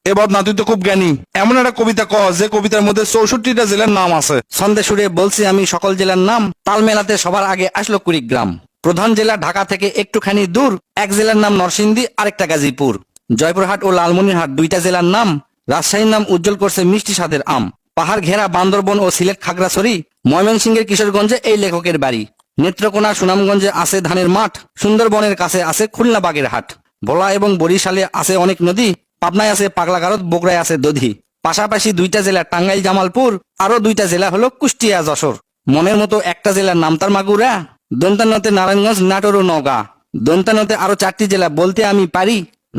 এবার না তুই তো খুব জ্ঞানী, এমন একটা কবিতা কহ যে কবিতার মধ্যে 64টা জেলার নাম আছে। ছন্দে সুরে বলছি আমি সকল জেলার নাম, তাল মেলাতে সবার আগে আসলো কুড়িগ্রাম। প্রধান জেলা ঢাকা থেকে একটুখানি দূর, এক জেলার নাম নরসিংদী, আরেকটা গাজীপুর। জয়পুরহাট ও লালমনিরহাট দুইটা জেলার নাম, রাজশাহীর নাম উজ্জ্বল করছে মিষ্টি স্বাদের আম। পাহাড় ঘেরা বান্দরবন ও সিলেট খাগড়াছড়ি, ময়মনসিংহের কিশোরগঞ্জে এই লেখকের বাড়ি। নেত্রকোনা সুনামগঞ্জে আছে ধানের মাঠ, সুন্দরবনের কাছে আছে খুলনা বাগের হাট। ভোলা এবং বরিশালে আছে অনেক নদী, পাবনায় আছে পাগলাগারদ, বগুড়ায় আছে দধি। পাশাপাশি দুইটা জেলা টাঙ্গাইল জামালপুর, আরো দুইটা জেলা হলো কুষ্টিয়া যশোর। মনের মতো একটা জেলার নাম তার মাগুরা, দন্তানতে নারায়ণগঞ্জ, নাটোর ও নওগাঁ। দন্তানতে আরো 4টি জেলা বলতে আমি পারি,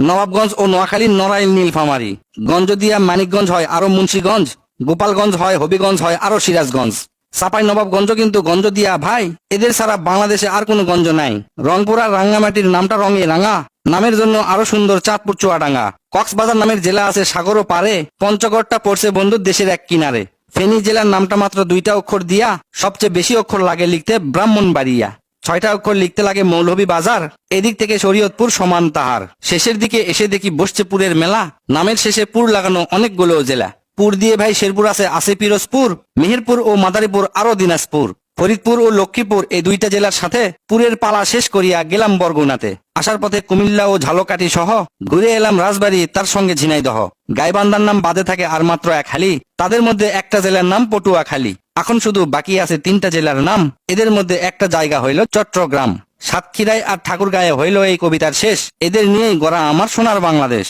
নবাবগঞ্জ ও নোয়াখালী, নড়াইল, নীলফামারী। গঞ্জদিয়া মানিকগঞ্জ হয় আরো মুন্সিগঞ্জ, গোপালগঞ্জ হয়, হবিগঞ্জ হয় আরো সিরাজগঞ্জ। চাপাই নবাবগঞ্জ কিন্তু গঞ্জ দিয়া ভাই, এদের ছাড়া বাংলাদেশে আর কোনো গঞ্জ নাই। রংপুর আর রাঙ্গামাটির নামটা রঙে রাঙা, নামের জন্য আরো সুন্দর চাঁদপুর চুয়াডাঙ্গা। কক্সবাজার নামের জেলা আছে সাগরও পারে, পঞ্চগড়টা পড়ছে বন্ধুর দেশের এক কিনারে। ফেনী জেলার নামটা মাত্র 2টা অক্ষর দিয়া, সবচেয়ে বেশি অক্ষর লাগে লিখতে ব্রাহ্মণবাড়িয়া। 6টা অক্ষর লিখতে লাগে মৌলভী বাজার, এদিক থেকে শরীয়তপুর সমান তাহার। শেষের দিকে এসে দেখি বসছে পুরের মেলা, নামের শেষে পুর লাগানো অনেকগুলো জেলা। পুর দিয়ে ভাই শেরপুর আছে পিরোজপুর, মেহেরপুর ও মাদারীপুর আরো দিনাজপুর। ফরিদপুর ও লক্ষ্মীপুর এই দুইটা জেলার সাথে পুরের পালা শেষ করিয়া গেলাম বরগুনাতে। আসার পথে কুমিল্লা ও ঝালকাঠি সহ ঘুরে এলাম রাজবাড়ী, তার সঙ্গে ঝিনাইদহ। গাইবান্ধার নাম বাদে থাকে আর মাত্র 1 হালি, তাদের মধ্যে একটা জেলার নাম পটুয়াখালী। এখন শুধু বাকি আছে 3টা জেলার নাম, এদের মধ্যে একটা জায়গা হইল চট্টগ্রাম। সাতক্ষীরায় আর ঠাকুরগাঁয়ে হইল এই কবিতার শেষ। এদের নিয়েই গড়া আমার সোনার বাংলাদেশ।